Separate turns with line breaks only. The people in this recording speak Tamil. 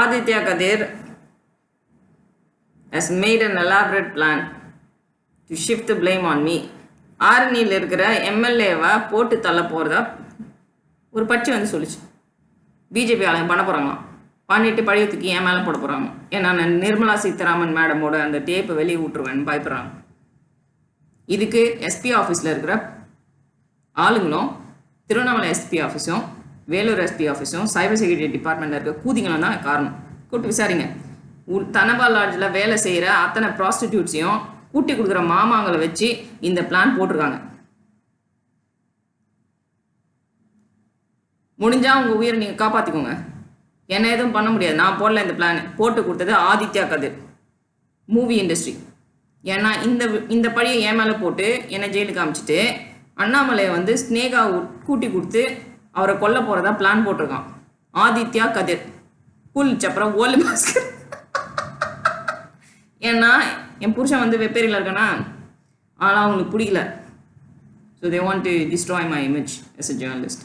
Aditya Kadir has made an elaborate plan to shift the blame on me. ஆரணியில் இருக்கிற எம்எல்ஏவை போட்டு தள்ள போகிறதா ஒரு பட்சி வந்து சொல்லிச்சு. பிஜேபி ஆலயம் பண்ண போகிறாங்களாம். பண்ணிட்டு பழையத்துக்கு என் மேலே போட போகிறாங்க. ஏன்னா நான் நிர்மலா சீதாராமன் மேடமோட அந்த டேப்பை வெளியே விட்டுருவேன்னு பயப்படுறாங்க. இதுக்கு எஸ்பி ஆஃபீஸில் இருக்கிற ஆளுங்களும் திருவண்ணாமலை எஸ்பி ஆஃபீஸும் வேலூர் எஸ்பி ஆஃபீஸும் சைபர் செக்யூரிட்டி டிபார்ட்மெண்ட்டில் இருக்க கூதிங்களும் தான் காரணம். கூட்டு விசாரிங்க. தனபால் லாட்ஜில் வேலை செய்கிற அத்தனை ப்ராஸ்டிடியூட்ஸையும் கூட்டி கொடுக்குற மாமாங்களை வச்சு இந்த பிளான் போட்டிருக்காங்க. முடிஞ்சால் உங்கள் உயிரை நீங்கள் காப்பாற்றிக்கோங்க. என்ன எதுவும் பண்ண முடியாது. நான் போடல இந்த பிளான். போட்டு கொடுத்தது ஆதித்யா கதிர், மூவி இண்டஸ்ட்ரி. ஏன்னா இந்த பழியை என் மேலே போட்டு என்னை ஜெயிலுக்கு காமிச்சிட்டு அண்ணாமலையை வந்து ஸ்னேகா கூட்டி கொடுத்து அவரை கொல்ல போகிறதா பிளான் போட்டிருக்கான். ஆதித்யா கதிர் புல் சப்பரம் ஓலி பாஸ்கர். ஏன்னா என் புருஷன் வந்து வெப்பேரியில் இருக்கானா, ஆனால் அவங்களுக்கு பிடிக்கல. So they want to destroy my image as a journalist.